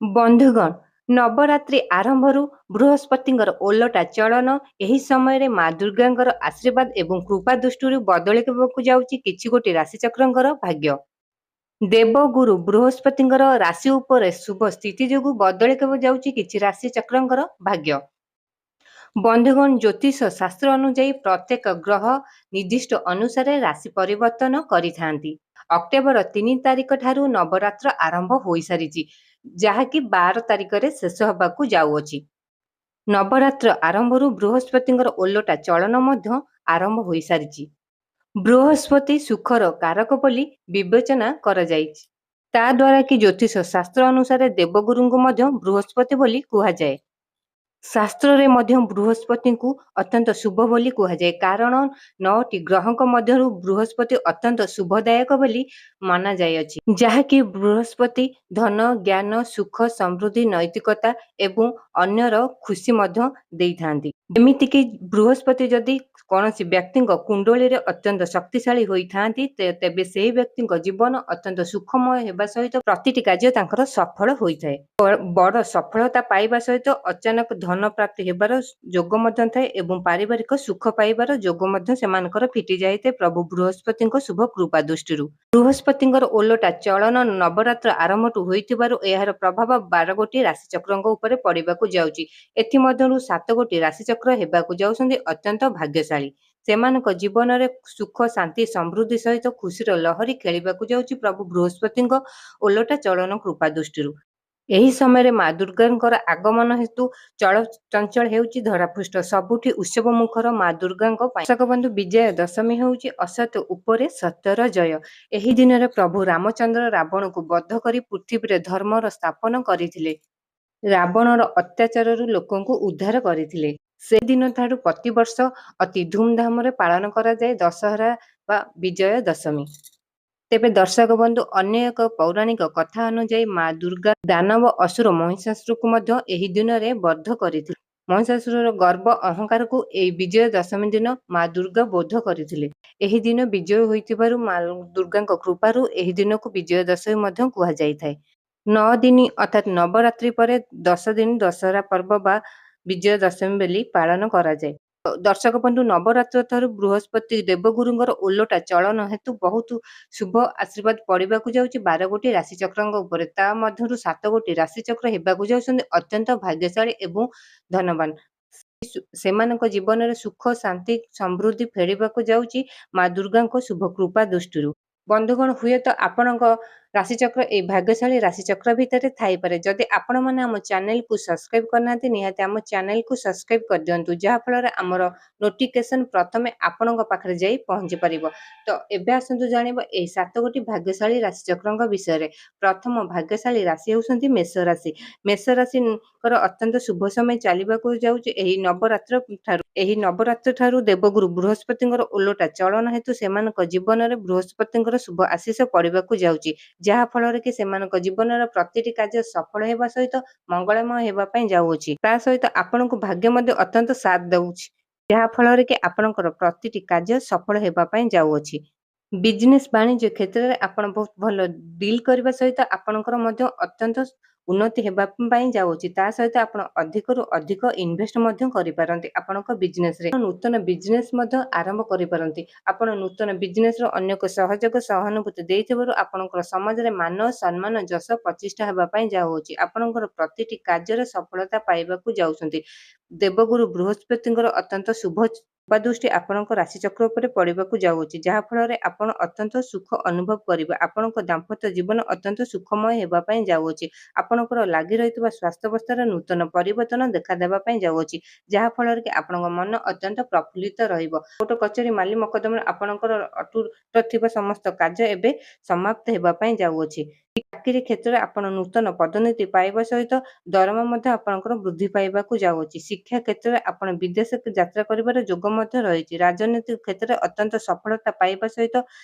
ବନ୍ଧୁଗଣ, ନବରାତ୍ରି ଆରମ୍ଭରୁ ବୃହସ୍ପତିଙ୍କର ଓଲଟା ଚଳନ ଏହି ସମୟରେ ମା ଦୁର୍ଗାଙ୍କର ଆଶୀର୍ବାଦ ଏବଂ କୃପା ଦୃଷ୍ଟିରୁ ବଦଳିବାକୁ ଯାଉଛି କିଛି ଗୋଟି ରାଶିଚକ୍ରଙ୍କର ଭାଗ୍ୟ। ଦେବଗୁରୁ ବୃହସ୍ପତିଙ୍କର ରାଶି ଉପରେ ଶୁଭ ସ୍ଥିତି ଯୋଗୁଁ ବଦଳିବାକୁ ଯାଉଛି କିଛି ରାଶିଚକ୍ରଙ୍କର ଭାଗ୍ୟ। ବନ୍ଧୁଗଣ, ଜ୍ୟୋତିଷ ଶାସ୍ତ୍ର ଅନୁଯାୟୀ ପ୍ରତ୍ୟେକ ଗ୍ରହ ନିର୍ଦ୍ଦିଷ୍ଟ ଅନୁସାରେ ରାଶି ପରିବର୍ତ୍ତନ କରିଥାନ୍ତି। ଅକ୍ଟୋବର 3 ତାରିଖ ଠାରୁ ନବରାତ୍ର ଆରମ୍ଭ ହୋଇସାରିଛି, ଯାହାକି 12 ତାରିଖରେ ଶେଷ ହେବାକୁ ଯାଉଅଛି। ନବରାତ୍ର ଆରମ୍ଭରୁ ବୃହସ୍ପତିଙ୍କର ଓଲଟା ଚଳନ ମଧ୍ୟ ଆରମ୍ଭ ହୋଇସାରିଛି। ବୃହସ୍ପତି ସୁଖର କାରକ ବୋଲି ବିବେଚନା କରାଯାଇଛି। ତା ଦ୍ୱାରା କି ଜ୍ୟୋତିଷ ଶାସ୍ତ୍ର ଅନୁସାରେ ଦେବଗୁରୁଙ୍କୁ ମଧ୍ୟ ବୃହସ୍ପତି ବୋଲି କୁହାଯାଏ। ଶାସ୍ତ୍ରରେ ମଧ୍ୟ ବୃହସ୍ପତିଙ୍କୁ ଅତ୍ୟନ୍ତ ଶୁଭ ବୋଲି କୁହାଯାଏ, କାରଣ 9ଟି ଗ୍ରହଙ୍କ ମଧ୍ୟରୁ ବୃହସ୍ପତି ଅତ୍ୟନ୍ତ ଶୁଭଦାୟକ ବୋଲି ମନାଯାଇଅଛି। ଯାହାକି ବୃହସ୍ପତି ଧନ, ଜ୍ଞାନ, ସୁଖ, ସମୃଦ୍ଧି, ନୈତିକତା ଏବଂ ଅନ୍ୟର ଖୁସି ମଧ୍ୟ ଦେଇଥାନ୍ତି। ଯେମିତିକି ବୃହସ୍ପତି ଯଦି କୌଣସି ବ୍ୟକ୍ତିଙ୍କ କୁଣ୍ଡଳୀରେ ଅତ୍ୟନ୍ତ ଶକ୍ତିଶାଳୀ ହୋଇଥାନ୍ତି, ତେବେ ସେହି ବ୍ୟକ୍ତିଙ୍କ ଜୀବନ ଅତ୍ୟନ୍ତ ସୁଖମୟ ହେବା ସହିତ ପ୍ରତିଟି କାର୍ଯ୍ୟ ତାଙ୍କର ସଫଳ ହୋଇଥାଏ। ବଡ଼ ସଫଳତା ପାଇବା ସହିତ ଅଚାନକ ଧନ ପ୍ରାପ୍ତି ହେବାର ଯୋଗ ମଧ୍ୟ ଥାଏ ଏବଂ ପାରିବାରିକ ସୁଖ ପାଇବାର ଯୋଗ ମଧ୍ୟ ସେମାନଙ୍କର ଫିଟି ଯାଇଥାଏ ପ୍ରଭୁ ବୃହସ୍ପତିଙ୍କ ଶୁଭ କୃପା ଦୃଷ୍ଟିରୁ। ବୃହସ୍ପତିଙ୍କର ଓଲଟା ଚଳନ ନବରାତ୍ର ଆରମ୍ଭଠୁ ହୋଇଥିବାରୁ ଏହାର ପ୍ରଭାବ 12 ଗୋଟି ରାଶିଚକ୍ରଙ୍କ ଉପରେ ପଡ଼ିବାକୁ ଯାଉଛି। ଏଥିମଧ୍ୟରୁ 7 ଗୋଟି ରାଶିଚକ୍ର ହେବାକୁ ଯାଉଛନ୍ତି ଅତ୍ୟନ୍ତ ଭାଗ୍ୟଶାଳୀ। ସେମାନଙ୍କ ଜୀବନରେ ସୁଖ, ଶାନ୍ତି, ସମୃଦ୍ଧି ସହିତ ଖୁସିର ଲହରୀ ଖେଳିବାକୁ ଯାଉଛି ପ୍ରଭୁ ବୃହସ୍ପତିଙ୍କ ଓଲଟା ଚଳନ କୃପା ଦୃଷ୍ଟିରୁ। ଏହି ସମୟରେ ମା ଦୁର୍ଗାଙ୍କର ଆଗମନ ହେତୁ ଚଳଚଞ୍ଚଳ ହେଉଛି ଧରାପୃଷ୍ଠ। ସବୁଠି ଉତ୍ସବ ମୁଖର ମା ଦୁର୍ଗାଙ୍କ ପାଇଁ। ଦର୍ଶକ ବନ୍ଧୁ, ବିଜୟା ଦଶମୀ ହେଉଛି ଅସତ୍ୟ ଉପରେ ସତ୍ୟର ଜୟ। ଏହି ଦିନରେ ପ୍ରଭୁ ରାମଚନ୍ଦ୍ର ରାବଣକୁ ବଧ କରି ପୃଥିବୀରେ ଧର୍ମର ସ୍ଥାପନ କରିଥିଲେ। ରାବଣର ଅତ୍ୟାଚାରରୁ ଲୋକଙ୍କୁ ଉଦ୍ଧାର କରିଥିଲେ। ସେଦିନ ଠାରୁ ପ୍ରତିବର୍ଷ ଅତି ଧୁମଧାମରେ ପାଳନ କରାଯାଏ ଦଶହରା ବା ବିଜୟା ଦଶମୀ। ତେବେ ଦର୍ଶକ ବନ୍ଧୁ, ଅନ୍ୟ ଏକ ପୌରାଣିକ କଥା ଅନୁଯାୟୀ ମା ଦୁର୍ଗା ଦାନବ ଅସୁର ମହିଷାସୁରକୁ ମଧ୍ୟ ଏହି ଦିନରେ ବଧ କରିଥିଲେ। ମହିଷାସୁରର ଗର୍ବ ଅହଙ୍କାରକୁ ଏହି ବିଜୟା ଦଶମୀ ଦିନ ମା ଦୁର୍ଗା ବୋଧ କରିଥିଲେ। ଏହି ଦିନ ବିଜୟ ହୋଇଥିବାରୁ ମା ଦୁର୍ଗାଙ୍କ କୃପାରୁ ଏହି ଦିନକୁ ବିଜୟା ଦଶମୀ ମଧ୍ୟ କୁହାଯାଇଥାଏ। 9 ଦିନ ଅର୍ଥାତ୍ ନବରାତ୍ରି ପରେ 10 ଦିନ ଦଶହରା ପର୍ବ ବା ବିଜୟା ଦଶମୀ ବୋଲି ପାଳନ କରାଯାଏ। ଦର୍ଶକ ବନ୍ଧୁ, ନବରାତ୍ର ଠାରୁ ବୃହସ୍ପତି ଦେବଗୁରୁଙ୍କର ଓଲଟା ଚଳନ ହେତୁ ବହୁତ ଶୁଭ ଆଶୀର୍ବାଦ ପଡ଼ିବାକୁ ଯାଉଛି 12 ଗୋଟି ରାଶିଚକ୍ରଙ୍କ ଉପରେ। ତା ମଧ୍ୟରୁ 7 ଗୋଟି ରାଶିଚକ୍ର ହେବାକୁ ଯାଉଛନ୍ତି ଅତ୍ୟନ୍ତ ଭାଗ୍ୟଶାଳୀ ଏବଂ ଧନବାନ। ସେମାନଙ୍କ ଜୀବନରେ ସୁଖ, ଶାନ୍ତି, ସମୃଦ୍ଧି ଫେରିବାକୁ ଯାଉଛି ମା ଦୁର୍ଗାଙ୍କ ଶୁଭ କୃପା ଦୃଷ୍ଟିରୁ। ବନ୍ଧୁଗଣ, ହୁଏତ ଆପଣଙ୍କ ରାଶିଚକ୍ର ଏହି ଭାଗ୍ୟଶାଳୀ ରାଶିଚକ୍ର ଭିତରେ ଥାଇପାରେ। ଯଦି ଆପଣମାନେ ଆମ ଚ୍ୟାନେଲକୁ ସବସ୍କ୍ରାଇବ୍ କରିନାହାନ୍ତି, ନିହାତି ଆମ ଚ୍ୟାନେଲକୁ ସବସ୍କ୍ରାଇବ୍ କରିଦିଅନ୍ତୁ, ଯାହାଫଳରେ ଆମର ନୋଟିଫିକେସନ୍ ପ୍ରଥମେ ଆପଣଙ୍କ ପାଖରେ ଯାଇ ପହଞ୍ଚି ପାରିବ। ତ ଏବେ ଆସନ୍ତୁ ଜାଣିବା ଏହି 7 ଗୋଟି ଭାଗ୍ୟଶାଳୀ ରାଶିଚକ୍ରଙ୍କ ବିଷୟରେ। ପ୍ରଥମ ଭାଗ୍ୟଶାଳୀ ରାଶି ହେଉଛନ୍ତି ମେଷ ରାଶି। ମେଷ ରାଶିଙ୍କର ଅତ୍ୟନ୍ତ ଶୁଭ ସମୟ ଚାଲିବାକୁ ଯାଉଛି ଏହି ନବରାତ୍ର ଠାରୁ। ଏହି ନବରାତ୍ର ଠାରୁ ଦେବଗୁରୁ ବୃହସ୍ପତିଙ୍କର ଓଲଟା ଚଳନ ହେତୁ ସେମାନଙ୍କ ଜୀବନରେ ବୃହସ୍ପତିଙ୍କର ଶୁଭ ଆଶୀଷ ପଡ଼ିବାକୁ ଯାଉଛି, ଯାହା ଫଳରେ କି ସେମାନଙ୍କ ଜୀବନର ପ୍ରତିଟି କାର୍ଯ୍ୟ ସଫଳ ହେବା ସହିତ ମଙ୍ଗଳମୟ ହେବା ପାଇଁ ଯାଉଅଛି। ତା ସହିତ ଆପଣଙ୍କୁ ଭାଗ୍ୟ ମଧ୍ୟ ଅତ୍ୟନ୍ତ ସାଥ ଦେଉଛି, ଯାହା ଫଳରେ କି ଆପଣଙ୍କର ପ୍ରତିଟି କାର୍ଯ୍ୟ ସଫଳ ହେବା ପାଇଁ ଯାଉଅଛି। ବିଜନେସ୍ ବାଣିଜ୍ୟ କ୍ଷେତ୍ରରେ ଆପଣ ବହୁତ ଭଲ ଡିଲ୍ କରିବା ସହିତ ଆପଣଙ୍କର ମଧ୍ୟ ଅତ୍ୟନ୍ତ ଉନ୍ନତି ହେବା ପାଇଁ ଯାଉଅଛି। ତା ସହିତ ଆପଣ ଅଧିକରୁ ଅଧିକ ଇନଭେଷ୍ଟ ମଧ୍ୟ କରିପାରନ୍ତି ଆପଣଙ୍କ ବିଜନେସରେ। ନୂତନ ବିଜନେସ୍ ମଧ୍ୟ ଆରମ୍ଭ କରିପାରନ୍ତି। ଆପଣ ନୂତନ ବିଜନେସର ଅନ୍ୟକୁ ସହଯୋଗ ସହାନୁଭୂତି ଦେଇଥିବାରୁ ଆପଣଙ୍କର ସମାଜରେ ମାନ, ସମ୍ମାନ, ଯଶ ପ୍ରତିଷ୍ଠା ହେବା ପାଇଁ ଯାଉଅଛି। ଆପଣଙ୍କର ପ୍ରତିଟି କାର୍ଯ୍ୟରେ ସଫଳତା ପାଇବାକୁ ଯାଉଛନ୍ତି। ଦେବଗୁରୁ ବୃହସ୍ପତିଙ୍କର ଅତ୍ୟନ୍ତ ଶୁଭ ଦୃଷ୍ଟି ଆପଣଙ୍କ ରାଶିଚକ୍ର ଉପରେ ପଡ଼ିବାକୁ ଯାଉଅଛି, ଯାହାଫଳରେ ଆପଣ ଅତ୍ୟନ୍ତ ସୁଖ ଅନୁଭବ କରିବେ। ଆପଣଙ୍କ ଦାମ୍ପତ୍ୟ ଜୀବନ ଅତ୍ୟନ୍ତ ସୁଖମୟ ହେବା ପାଇଁ ଯାଉଅଛି। ଆପଣଙ୍କର ଲାଗି ରହିଥିବା ସ୍ୱାସ୍ଥ୍ୟାବସ୍ଥାରେ ନୂତନ ପରିବର୍ତ୍ତନ ଦେଖାଦେବା ପାଇଁ ଯାଉଅଛି, ଯାହାଫଳରେ କି ଆପଣଙ୍କ ମନ ଅତ୍ୟନ୍ତ ପ୍ରଫୁଲ୍ଲିତ ରହିବ। କୋର୍ଟ କଚେରୀ, ମାଲି ମକଦ୍ଦମାରେ ଆପଣଙ୍କର ଅଟୁଟ ଥିବା ସମସ୍ତ କାର୍ଯ୍ୟ ଏବେ ସମାପ୍ତ ହେବା ପାଇଁ ଯାଉଅଛି। ଚାକିରି କ୍ଷେତ୍ରରେ ଆପଣ ନୂତନ ପଦୋନ୍ନତି ପାଇବା ସହିତ ଦରମା ମଧ୍ୟ ଆପଣଙ୍କର ବୃଦ୍ଧି ପାଇବାକୁ ଯାଉଅଛି। ଶିକ୍ଷା କ୍ଷେତ୍ରରେ ଆପଣ ବିଦେଶ ଯାତ୍ରା କରିବାର ଯୋଗ ମଧ୍ୟ ରହିଛି। ରାଜନୈତିକ କ୍ଷେତ୍ରରେ ଅତ୍ୟନ୍ତ ସଫଳତା ପାଇବା ସହିତ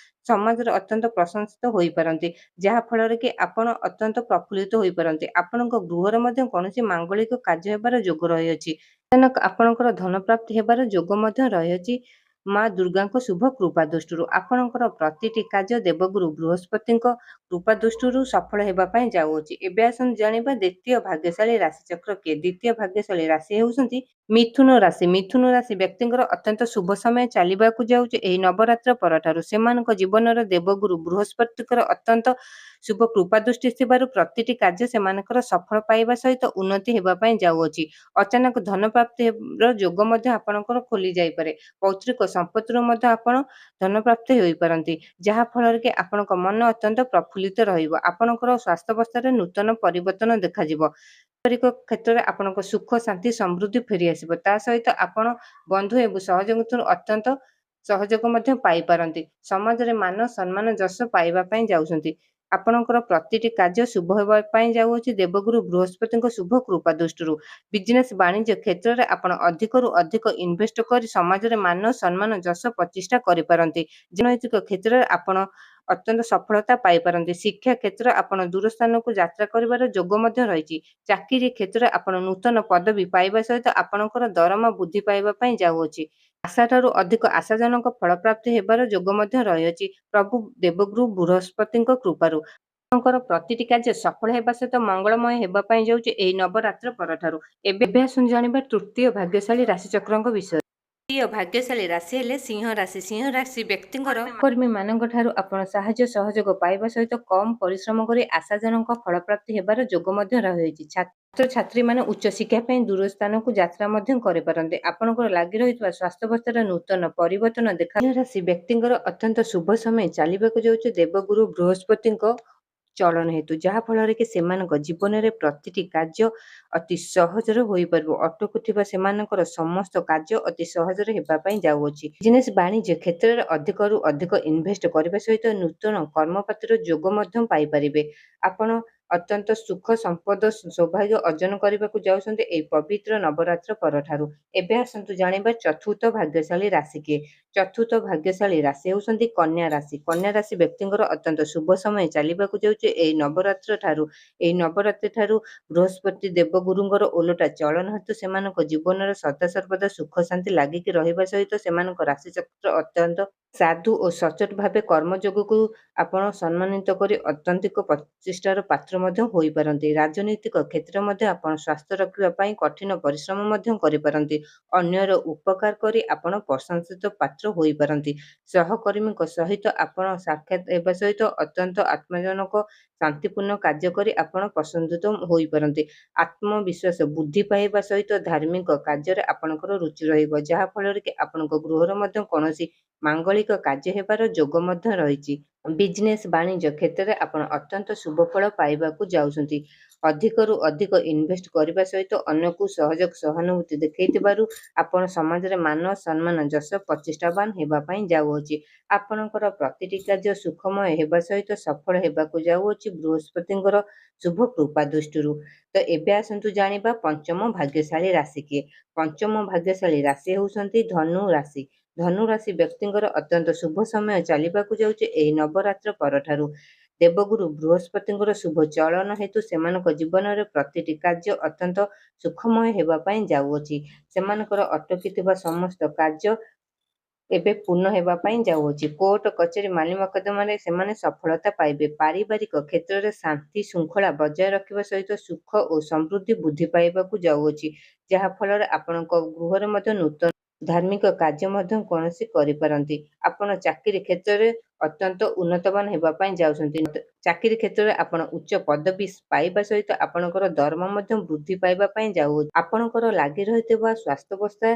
ସମାଜରେ ଅତ୍ୟନ୍ତ ପ୍ରଶଂସିତ ହୋଇପାରନ୍ତି, ଯାହା ଫଳରେ କି ଆପଣ ଅତ୍ୟନ୍ତ ପ୍ରଫୁଲ୍ଲିତ ହୋଇପାରନ୍ତି। ଆପଣଙ୍କ ଗୃହରେ ମଧ୍ୟ କୌଣସି ମାଙ୍ଗଳିକ କାର୍ଯ୍ୟ ହେବାର ଯୋଗ ରହିଅଛି। ଅଚାନକ ଆପଣଙ୍କର ଧନ ପ୍ରାପ୍ତି ହେବାର ଯୋଗ ମଧ୍ୟ ରହିଅଛି ମା ଦୁର୍ଗାଙ୍କ ଶୁଭ କୃପା ଦୃଷ୍ଟିରୁ ଆପଣଙ୍କର ପ୍ରତିଟି କାର୍ଯ୍ୟ ଦେବଗୁରୁ ବୃହସ୍ପତିଙ୍କ କୃପା ଦୃଷ୍ଟିରୁ ସଫଳ ହେବା ପାଇଁ ଯାଉଅଛି। ଏବେ ଆସନ୍ତୁ ଜାଣିବା ଦ୍ୱିତୀୟ ଭାଗ୍ୟଶାଳୀ ରାଶିଚକ୍ର କିଏ? ଦ୍ୱିତୀୟ ଭାଗ୍ୟଶାଳୀ ରାଶି ହେଉଛନ୍ତି ମିଥୁନ ରାଶି। ମିଥୁନ ରାଶି ବ୍ୟକ୍ତିଙ୍କର ଅତ୍ୟନ୍ତ ଶୁଭ ସମୟ ଚାଲିବାକୁ ଯାଉଛି ଏହି ନବରାତ୍ର ପରଠାରୁ। ସେମାନଙ୍କ ଜୀବନର ଦେବଗୁରୁ ବୃହସ୍ପତିଙ୍କର ଅତ୍ୟନ୍ତ ଶୁଭ କୃପା ଦୃଷ୍ଟି ଥିବାରୁ ପ୍ରତିଟି କାର୍ଯ୍ୟ ସେମାନଙ୍କର ସଫଳ ପାଇବା ସହିତ ଉନ୍ନତି ହେବା ପାଇଁ ଯାଉଅଛି। ଅଚାନକ ଧନ ପ୍ରାପ୍ତିର ଯୋଗ ମଧ୍ୟ ଆପଣଙ୍କର ଖୋଲି ଯାଇପାରେ। ପୈତୃକ ସମ୍ପତ୍ତିରୁ ମଧ୍ୟ ଆପଣ ଧନ ପ୍ରାପ୍ତି ହୋଇପାରନ୍ତି, ଯାହା ଫଳରେ କି ଆପଣଙ୍କ ମନ ଅତ୍ୟନ୍ତ ପ୍ରଫୁଲ୍ଲିତ ରହିବ। ଆପଣଙ୍କର ସ୍ୱାସ୍ଥ୍ୟାବସ୍ଥାରେ ନୂତନ ପରିବର୍ତ୍ତନ ଦେଖାଯିବ। ପାରିବାରିକ କ୍ଷେତ୍ରରେ ଆପଣଙ୍କ ସୁଖ ଶାନ୍ତି ସମୃଦ୍ଧି ଫେରିଆସିବ। ତା ସହିତ ଆପଣ ବନ୍ଧୁ ଏବଂ ସହଯୋଗୀରୁ ଅତ୍ୟନ୍ତ ସହଯୋଗ ମଧ୍ୟ ପାଇପାରନ୍ତି। ସମାଜରେ ମାନ ସମ୍ମାନ ଯଶ ପାଇବା ପାଇଁ ଯାଉଛନ୍ତି। ଆପଣଙ୍କର ପ୍ରତିଟି କାର୍ଯ୍ୟ ଶୁଭ ହେବା ପାଇଁ ଯାଉଅଛି ଦେବଗୁରୁ ବୃହସ୍ପତିଙ୍କ ଶୁଭ କୃପା ଦୃଷ୍ଟିରୁ। ବିଜନେସ୍ ବାଣିଜ୍ୟ କ୍ଷେତ୍ରରେ ଆପଣ ଅଧିକରୁ ଅଧିକ ଇନଭେଷ୍ଟ କରି ସମାଜରେ ମାନ ସମ୍ମାନ ଯଶ ପ୍ରତିଷ୍ଠା କରିପାରନ୍ତି। ରାଜନୈତିକ କ୍ଷେତ୍ରରେ ଆପଣ ଅତ୍ୟନ୍ତ ସଫଳତା ପାଇପାରନ୍ତି। ଶିକ୍ଷା କ୍ଷେତ୍ରରେ ଆପଣ ଦୂର ସ୍ଥାନକୁ ଯାତ୍ରା କରିବାର ଯୋଗ ମଧ୍ୟ ରହିଛି। ଚାକିରି କ୍ଷେତ୍ରରେ ଆପଣ ନୂତନ ପଦବୀ ପାଇବା ସହିତ ଆପଣଙ୍କର ଦରମା ବୃଦ୍ଧି ପାଇବା ପାଇଁ ଯାଉଅଛି। ଆଶାଠାରୁ ଅଧିକ ଆଶାଜନକ ଫଳପ୍ରାପ୍ତି ହେବାର ଯୋଗ ମଧ୍ୟ ରହିଅଛି ପ୍ରଭୁ ଦେବଗୁରୁ ବୃହସ୍ପତିଙ୍କ କୃପାରୁ। ଆପଣଙ୍କର ପ୍ରତିଟି କାର୍ଯ୍ୟ ସଫଳ ହେବା ସହିତ ମଙ୍ଗଳମୟ ହେବା ପାଇଁ ଯାଉଛି ଏହି ନବରାତ୍ର ପରଠାରୁ। ଏବେ ଆସନ୍ତୁ ଜାଣିବା ତୃତୀୟ ଭାଗ୍ୟଶାଳୀ ରାଶିଚକ୍ରଙ୍କ ବିଷୟରେ। ତୃତୀୟ ଭାଗ୍ୟଶାଳୀ ରାଶି ହେଲେ ସିଂହ ରାଶି। ସିଂହ ରାଶି ବ୍ୟକ୍ତିଙ୍କର କର୍ମୀମାନଙ୍କ ଠାରୁ ଆପଣ ସାହାଯ୍ୟ ସହଯୋଗ ପାଇବା ସହିତ କମ୍ ପରିଶ୍ରମ କରି ଆଶାଜନକ ଫଳପ୍ରାପ୍ତି ହେବାର ଯୋଗ ମଧ୍ୟ ରହିଛି। ଛାତ୍ରଛାତ୍ରୀମାନେ ଉଚ୍ଚ ଶିକ୍ଷା ପାଇଁ ଦୂର ସ୍ଥାନକୁ ଯାତ୍ରା ମଧ୍ୟ କରିପାରନ୍ତି। ଆପଣଙ୍କର ଲାଗି ରହିଥିବା ସ୍ୱାସ୍ଥ୍ୟାବସ୍ଥାରେ ନୂତନ ପରିବର୍ତ୍ତନ ଦେଖା। ସିଂହ ରାଶି ବ୍ୟକ୍ତିଙ୍କର ଅତ୍ୟନ୍ତ ଶୁଭ ସମୟ ଚାଲିବାକୁ ଯାଉଛି ଦେବଗୁରୁ ବୃହସ୍ପତିଙ୍କ ଚଳନ ହେତୁ, ଯାହା ଫଳରେ କି ସେମାନଙ୍କ ଜୀବନରେ ପ୍ରତିଟି କାର୍ଯ୍ୟ ଅତି ସହଜରେ ହୋଇପାରିବ। ଅଟକୁଥିବା ସେମାନଙ୍କର ସମସ୍ତ କାର୍ଯ୍ୟ ଅତି ସହଜରେ ହେବା ପାଇଁ ଯାଉଅଛି। ବିଜନେସ୍ ବାଣିଜ୍ୟ କ୍ଷେତ୍ରରେ ଅଧିକରୁ ଅଧିକ ଇନଭେଷ୍ଟ କରିବା ସହିତ ନୂତନ କର୍ମପାତ୍ରର ଯୋଗ ମଧ୍ୟ ପାଇପାରିବେ। ଆପଣ ଅତ୍ୟନ୍ତ ସୁଖ ସମ୍ପଦ ସୌଭାଗ୍ୟ ଅର୍ଜନ କରିବାକୁ ଯାଉଛନ୍ତି ଏହି ପବିତ୍ର ନବରାତ୍ର ପରଠାରୁ। ଏବେ ଆସନ୍ତୁ ଜାଣିବା ଚତୁର୍ଥ ଭାଗ୍ୟଶାଳୀ ରାଶି କିଏ? ଚତୁର୍ଥ ଭାଗ୍ୟଶାଳୀ ରାଶି ହେଉଛନ୍ତି କନ୍ୟା ରାଶି। କନ୍ୟା ରାଶି ବ୍ୟକ୍ତିଙ୍କର ଅତ୍ୟନ୍ତ ଶୁଭ ସମୟ ଚାଲିବାକୁ ଯାଉଛି ଏହି ନବରାତ୍ର ଠାରୁ। ଏହି ନବରାତ୍ରି ଠାରୁ ବୃହସ୍ପତି ଦେବଗୁରୁଙ୍କର ଓଲଟା ଚଳନ ହେତୁ ସେମାନଙ୍କ ଜୀବନରେ ସଦାସର୍ବଦା ସୁଖ ଶାନ୍ତି ଲାଗିକି ରହିବା ସହିତ ସେମାନଙ୍କ ରାଶିଚକ୍ର ଅତ୍ୟନ୍ତ ସାଧୁ ଓ ସଚୋଟ ଭାବେ କର୍ମଯୋଗକୁ ଆପଣ ସମ୍ମାନିତ କରି ଅତ୍ୟନ୍ତିକ ପ୍ରଚେଷ୍ଟାର ପାତ୍ର ମଧ୍ୟ ହୋଇପାରନ୍ତି। ରାଜନୈତିକ କ୍ଷେତ୍ରରେ ମଧ୍ୟ ଆପଣ ସ୍ୱାସ୍ଥ୍ୟ ରଖିବା ପାଇଁ କଠିନ ପରିଶ୍ରମ ମଧ୍ୟ କରିପାରନ୍ତି। ଅନ୍ୟର ଉପକାର କରି ଆପଣ ପ୍ରଶଂସିତ ପାତ୍ର ହୋଇପାରନ୍ତି। ସହକର୍ମୀଙ୍କ ସହିତ ଆପଣ ସାକ୍ଷାତ ହେବା ସହିତ ଅତ୍ୟନ୍ତ ଆତ୍ମଜନକ ଶାନ୍ତିପୂର୍ଣ୍ଣ କାର୍ଯ୍ୟ କରି ଆପଣ ପ୍ରଶଂସିତ ହୋଇପାରନ୍ତି। ଆତ୍ମବିଶ୍ୱାସ ବୃଦ୍ଧି ପାଇବା ସହିତ ଧାର୍ମିକ କାର୍ଯ୍ୟରେ ଆପଣଙ୍କର ରୁଚି ରହିବ, ଯାହା ଫଳରେ କି ଆପଣଙ୍କ ଗୃହରେ ମଧ୍ୟ କୌଣସି ମାଙ୍ଗଳିକ କାର୍ଯ୍ୟ ହେବାର ଯୋଗ ମଧ୍ୟ ରହିଛି। ବିଜନେସ୍ ବାଣିଜ୍ୟ କ୍ଷେତ୍ରରେ ଆପଣ ଅତ୍ୟନ୍ତ ଶୁଭ ଫଳ ପାଇବାକୁ ଯାଉଛନ୍ତି। ଅଧିକରୁ ଅଧିକ ଇନଭେଷ୍ଟ କରିବା ସହିତ ଅନ୍ୟକୁ ସହଯୋଗ ସହାନୁଭୂତି ଦେଖାଇଥିବାରୁ ଆପଣ ସମାଜରେ ମାନ ସମ୍ମାନ ଯଶ ପ୍ରତିଷ୍ଠାବାନ ହେବା ପାଇଁ ଯାଉଅଛି। ଆପଣଙ୍କର ପ୍ରତିଟି କାର୍ଯ୍ୟ ସୁଖମୟ ହେବା ସହିତ ସଫଳ ହେବାକୁ ଯାଉଅଛି ବୃହସ୍ପତିଙ୍କର ଶୁଭ କୃପା ଦୃଷ୍ଟିରୁ। ତ ଏବେ ଆସନ୍ତୁ ଜାଣିବା ପଞ୍ଚମ ଭାଗ୍ୟଶାଳୀ ରାଶି କିଏ? ପଞ୍ଚମ ଭାଗ୍ୟଶାଳୀ ରାଶି ହେଉଛନ୍ତି ଧନୁ ରାଶି। ଧନୁ ରାଶି ବ୍ୟକ୍ତିଙ୍କର ଅତ୍ୟନ୍ତ ଶୁଭ ସମୟ ଚାଲିବାକୁ ଯାଉଛି ଏହି ନବରାତ୍ର ପରଠାରୁ। ଦେବଗୁରୁ ବୃହସ୍ପତିଙ୍କର ଶୁଭ ଚଳନ ହେତୁ ସେମାନଙ୍କ ଜୀବନରେ ପ୍ରତିଟି କାର୍ଯ୍ୟ ଅତ୍ୟନ୍ତ ସୁଖମୟ ହେବା ପାଇଁ ଯାଉଅଛି। ସେମାନଙ୍କର ଅଟକିଥିବା ସମସ୍ତ କାର୍ଯ୍ୟ ଏବେ ପୂର୍ଣ୍ଣ ହେବା ପାଇଁ ଯାଉଅଛି। କୋର୍ଟ କଚେରୀ ମାଲି ମକଦ୍ଦମାରେ ସେମାନେ ସଫଳତା ପାଇବେ। ପାରିବାରିକ କ୍ଷେତ୍ରରେ ଶାନ୍ତି ଶୃଙ୍ଖଳା ବଜାୟ ରଖିବା ସହିତ ସୁଖ ଓ ସମୃଦ୍ଧି ବୃଦ୍ଧି ପାଇବାକୁ ଯାଉଅଛି, ଯାହା ଫଳରେ ଆପଣଙ୍କ ଗୃହରେ ମଧ୍ୟ ନୂତନ ଧାର୍ମିକ କାର୍ଯ୍ୟ ମଧ୍ୟ କୌଣସି କରିପାରନ୍ତି। ଆପଣ ଚାକିରି କ୍ଷେତ୍ରରେ ଅତ୍ୟନ୍ତ ଉନ୍ନତମାନ ହେବା ପାଇଁ ଯାଉଛନ୍ତି। ଚାକିରି କ୍ଷେତ୍ରରେ ଆପଣ ଉଚ୍ଚ ପଦବୀ ପାଇବା ସହିତ ଆପଣଙ୍କର ଦରମା ମଧ୍ୟ ବୃଦ୍ଧି ପାଇବା ପାଇଁ ଯାଉଅଛି। ଆପଣଙ୍କର ଲାଗି ରହିଥିବା ସ୍ୱାସ୍ଥ୍ୟାବସ୍ଥା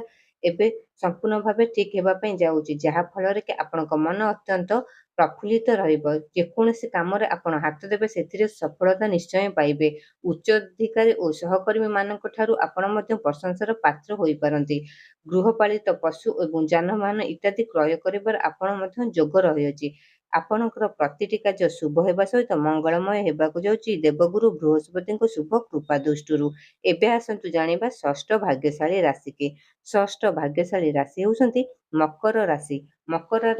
ଏବେ ସମ୍ପୂର୍ଣ୍ଣ ଭାବେ ଠିକ୍ ହେବା ପାଇଁ ଯାଉଛି, ଯାହା ଫଳରେ କି ଆପଣଙ୍କ ମନ ଅତ୍ୟନ୍ତ ପ୍ରଫୁଲ୍ଲିତ ରହିବ। ଯେକୌଣସି କାମରେ ଆପଣ ହାତ ଦେବେ ସେଥିରେ ସଫଳତା ନିଶ୍ଚୟ ପାଇବେ। ଉଚ୍ଚାଧିକାରୀ ଓ ସହକର୍ମୀମାନଙ୍କ ଠାରୁ ଆପଣ ମଧ୍ୟ ପ୍ରଶଂସାର ପାତ୍ର ହୋଇପାରନ୍ତି। ଗୃହପାଳିତ ପଶୁ ଏବଂ ଯାନବାହନ ଇତ୍ୟାଦି କ୍ରୟ କରିବାର ଆପଣ ମଧ୍ୟ ଯୋଗ ରହିଅଛି। ଆପଣଙ୍କର ପ୍ରତିଟି କାର୍ଯ୍ୟ ଶୁଭ ହେବା ସହିତ ମଙ୍ଗଳମୟ ହେବାକୁ ଯାଉଛି ଦେବଗୁରୁ ବୃହସ୍ପତିଙ୍କ ଶୁଭ କୃପା ଦୃଷ୍ଟିରୁ। ଏବେ ଆସନ୍ତୁ ଜାଣିବା ଷଷ୍ଠ ଭାଗ୍ୟଶାଳୀ ରାଶି କିଏ? ଷଷ୍ଠ ଭାଗ୍ୟଶାଳୀ ରାଶି ହେଉଛନ୍ତି ମକର ରାଶି। ମକର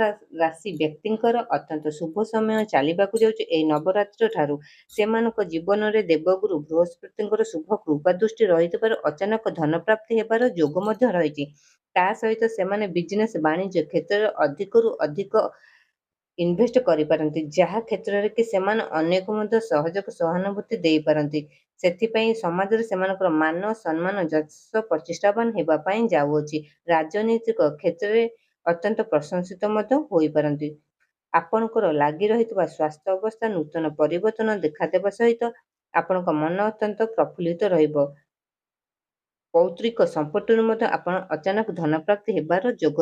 ରାଶି ବ୍ୟକ୍ତିଙ୍କର ଅତ୍ୟନ୍ତ ଶୁଭ ସମୟ ଚାଲିବାକୁ ଯାଉଛି। ଏହି ନବରାତ୍ର ଠାରୁ ସେମାନଙ୍କ ଜୀବନରେ ଦେବଗୁରୁ ବୃହସ୍ପତିଙ୍କର ଶୁଭ କୃପା ଦୃଷ୍ଟି ରହିଥିବାରୁ ଅଚାନକ ଧନ ପ୍ରାପ୍ତି ହେବାର ଯୋଗ ମଧ୍ୟ ରହିଛି। ତା ସହିତ ସେମାନେ ବିଜନେସ୍ ବାଣିଜ୍ୟ କ୍ଷେତ୍ରରେ ଅଧିକରୁ ଅଧିକ ଇନଭେଷ୍ଟ କରିପାରନ୍ତି, ଯାହା କ୍ଷେତ୍ରରେ କି ସେମାନେ ଅନ୍ୟକୁ ମଧ୍ୟ ସହଯୋଗ ସହାନୁଭୂତି ଦେଇପାରନ୍ତି। ସେଥିପାଇଁ ସମାଜରେ ସେମାନଙ୍କର ମାନ ସମ୍ମାନ ଯଶ ପ୍ରତିଷ୍ଠାବାନ ହେବା ପାଇଁ ଯାଉଅଛି। ରାଜନୈତିକ କ୍ଷେତ୍ରରେ ଅତ୍ୟନ୍ତ ପ୍ରଶଂସିତ ମଧ୍ୟ ହୋଇପାରନ୍ତି। ଆପଣଙ୍କର ଲାଗି ରହିଥିବା ସ୍ୱାସ୍ଥ୍ୟ ଅବସ୍ଥା ନୂତନ ପରିବର୍ତ୍ତନ ଦେଖାଦେବା ସହିତ ଆପଣଙ୍କ ମନ ଅତ୍ୟନ୍ତ ପ୍ରଫୁଲ୍ଲିତ ରହିବ। ପୌତ୍ରିକ ସମ୍ପତ୍ତିରୁ ମଧ୍ୟ ଆପଣ ଅଚାନକ ଧନ ପ୍ରାପ୍ତି ହେବାର ଯୋଗ।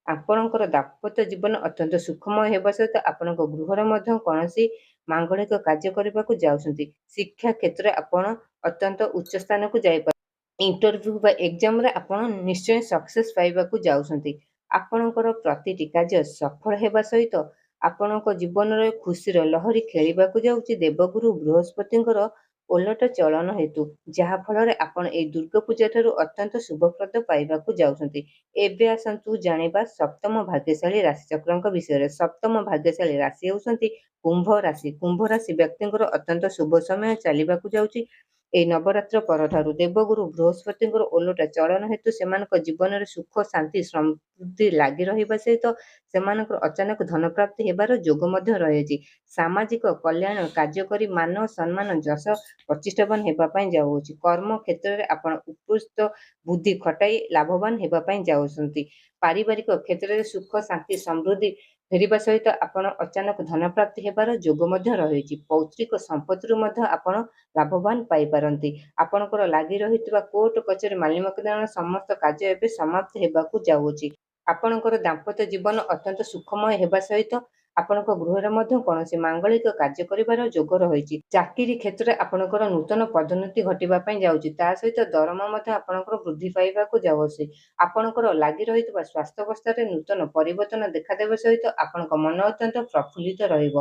ଆପଣଙ୍କର ଦାମ୍ପତ୍ୟ ଜୀବନ ଅତ୍ୟନ୍ତ ସୁଖମୟ ହେବା ସହିତ ଆପଣଙ୍କ ଗୃହରେ ମଧ୍ୟ କୌଣସି ମାଙ୍ଗଳିକ କାର୍ଯ୍ୟ କରିବାକୁ ଯାଉଛନ୍ତି। ଶିକ୍ଷା କ୍ଷେତ୍ରରେ ଆପଣ ଅତ୍ୟନ୍ତ ଉଚ୍ଚ ସ୍ଥାନକୁ ଯାଇପାରନ୍ତି। ଇଣ୍ଟରଭ୍ୟୁ ବା ଏକ୍ଜାମରେ ଆପଣ ନିଶ୍ଚୟ ସକ୍ସେସ୍ ପାଇବାକୁ ଯାଉଛନ୍ତି। ଆପଣଙ୍କର ପ୍ରତିଟି କାର୍ଯ୍ୟ ସଫଳ ହେବା ସହିତ ଆପଣଙ୍କ ଜୀବନରେ ଖୁସିର ଲହରୀ ଖେଳିବାକୁ ଯାଉଛି ଦେବଗୁରୁ ବୃହସ୍ପତିଙ୍କର ଓଲଟ ଚଳନ ହେତୁ, ଯାହା ଫଳରେ ଆପଣ ଏହି ଦୁର୍ଗା ପୂଜା ଠାରୁ ଅତ୍ୟନ୍ତ ଶୁଭପ୍ରଦ ପାଇବାକୁ ଯାଉଛନ୍ତି। ଏବେ ଆସନ୍ତୁ ଜାଣିବା ସପ୍ତମ ଭାଗ୍ୟଶାଳୀ ରାଶିଚକ୍ରଙ୍କ ବିଷୟରେ। ସପ୍ତମ ଭାଗ୍ୟଶାଳୀ ରାଶି ହେଉଛନ୍ତି କୁମ୍ଭ ରାଶି। କୁମ୍ଭ ରାଶି ବ୍ୟକ୍ତିଙ୍କର ଅତ୍ୟନ୍ତ ଶୁଭ ସମୟ ଚାଲିବାକୁ ଯାଉଛି। ଏହି ନବରାତ୍ର ପରଠାରୁ ଦେବଗୁରୁ ବୃହସ୍ପତିଙ୍କର ଓଲଟା ଚଳନ ହେତୁ ସେମାନଙ୍କ ଜୀବନରେ ସୁଖ ଶାନ୍ତି ସମୃଦ୍ଧି ଲାଗି ରହିବା ସହିତ ସେମାନଙ୍କର ଅଚାନକ ଧନ ପ୍ରାପ୍ତି ହେବାର ଯୋଗ ମଧ୍ୟ ରହିଛି। ସାମାଜିକ କଲ୍ୟାଣ କାର୍ଯ୍ୟ କରି ମାନ ସମ୍ମାନ ଯଶ ପ୍ରତିଷ୍ଠାବାନ ହେବା ପାଇଁ ଯାଉଅଛି। କର୍ମ କ୍ଷେତ୍ରରେ ଆପଣ ଉପଯୁକ୍ତ ବୁଦ୍ଧି ଖଟାଇ ଲାଭବାନ ହେବା ପାଇଁ ଯାଉଛନ୍ତି। ପାରିବାରିକ କ୍ଷେତ୍ରରେ ସୁଖ ଶାନ୍ତି ସମୃଦ୍ଧି ଫେରିବା ସହିତ ଆପଣ ଅଚାନକ ଧନ ପ୍ରାପ୍ତି ହେବାର ଯୋଗ ମଧ୍ୟ ରହିଛି। ପୌତ୍ରିକ ସମ୍ପତ୍ତିରୁ ମଧ୍ୟ ଆପଣ ଲାଭବାନ ପାଇପାରନ୍ତି। ଆପଣଙ୍କର ଲାଗି ରହିଥିବା କୋର୍ଟ କଚେରୀ ମାଲିମକଦ୍ଦଳ ସମସ୍ତ କାର୍ଯ୍ୟ ଏବେ ସମାପ୍ତ ହେବାକୁ ଯାଉଅଛି। ଆପଣଙ୍କର ଦାମ୍ପତ୍ୟ ଜୀବନ ଅତ୍ୟନ୍ତ ସୁଖମୟ ହେବା ସହିତ ଆପଣଙ୍କ ଗୃହରେ ମଧ୍ୟ କୌଣସି ମାଙ୍ଗଳିକ କାର୍ଯ୍ୟ କରିବାର ଯୋଗ ରହିଛି। ଚାକିରି କ୍ଷେତ୍ରରେ ଆପଣଙ୍କର ନୂତନ ପଦୋନ୍ନତି ଘଟିବା ପାଇଁ ଯାଉଛି। ତା ସହିତ ଦରମା ମଧ୍ୟ ଆପଣଙ୍କର ବୃଦ୍ଧି ପାଇବାକୁ ଯାଉଅଛି। ଆପଣଙ୍କର ଲାଗି ରହିଥିବା ସ୍ୱାସ୍ଥ୍ୟାବସ୍ଥାରେ ନୂତନ ପରିବର୍ତ୍ତନ ଦେଖାଦେବା ସହିତ ଆପଣଙ୍କ ମନ ଅତ୍ୟନ୍ତ ପ୍ରଫୁଲ୍ଲିତ ରହିବ।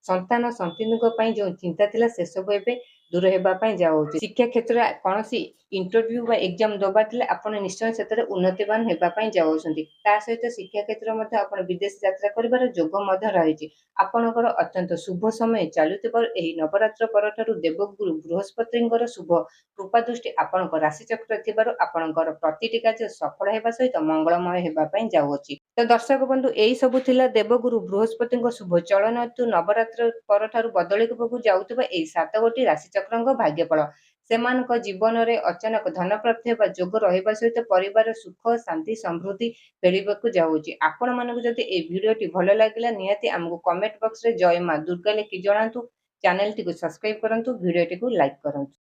ସନ୍ତାନ ସନ୍ତତିଙ୍କ ପାଇଁ ଯେଉଁ ଚିନ୍ତା ଥିଲା ସେସବୁ ଏବେ ଦୂର ହେବା ପାଇଁ ଯାଉଛି। ଶିକ୍ଷା କ୍ଷେତ୍ରରେ କୌଣସି ଇଣ୍ଟରଭ୍ୟୁ ବା ଏକ୍ଜାମ ଦେବାର ଥିଲେ ଆପଣ ନିଶ୍ଚୟ ସେଥିରେ ଉନ୍ନତିବାନ ହେବା ପାଇଁ ଯାଉଛନ୍ତି। ତା ସହିତ ଶିକ୍ଷା କ୍ଷେତ୍ରରେ ମଧ୍ୟ ଆପଣ ବିଦେଶ ଯାତ୍ରା କରିବାର ଯୋଗ ମଧ୍ୟ ରହିଛି। ଆପଣଙ୍କର ଅତ୍ୟନ୍ତ ଶୁଭ ସମୟ ଚାଲୁଥିବାରୁ ଏହି ନବରାତ୍ର ପରଠାରୁ ଦେବଗୁରୁ ବୃହସ୍ପତିଙ୍କର ଶୁଭ କୃପା ଦୃଷ୍ଟି ଆପଣଙ୍କ ରାଶିଚକ୍ରରେ ଥିବାରୁ ଆପଣଙ୍କର ପ୍ରତିଟି କାର୍ଯ୍ୟ ସଫଳ ହେବା ସହିତ ମଙ୍ଗଳମୟ ହେବା ପାଇଁ ଯାଉଅଛି। ତ ଦର୍ଶକ ବନ୍ଧୁ, ଏଇ ସବୁ ଥିଲା ଦେବଗୁରୁ ବୃହସ୍ପତିଙ୍କ ଶୁଭ ଚଳନ ହେତୁ ନବରାତ୍ର ପରଠାରୁ ବଦଳିବାକୁ ଯାଉଥିବା ଏହି 7 ଗୋଟି ରାଶିଚକ୍ରଙ୍କ ଭାଗ୍ୟଫଳ। ସେମାନଙ୍କ ଜୀବନରେ ଅଚାନକ ଧନ ପ୍ରାପ୍ତି ହେବା ଯୋଗ ରହିବା ସହିତ ପରିବାର ସୁଖ ଶାନ୍ତି ସମୃଦ୍ଧି ଫେରିବାକୁ ଯାଉଛି। ଆପଣମାନଙ୍କୁ ଯଦି ଏହି ଭିଡ଼ିଓଟି ଭଲ ଲାଗିଲା ନିହାତି ଆମକୁ କମେଣ୍ଟ ବକ୍ସରେ ଜୟ ମା ଦୁର୍ଗା ଲେଖି ଜଣାନ୍ତୁ। ଚ୍ୟାନେଲଟିକୁ ସବସ୍କ୍ରାଇବ କରନ୍ତୁ, ଭିଡ଼ିଓଟିକୁ ଲାଇକ୍ କରନ୍ତୁ।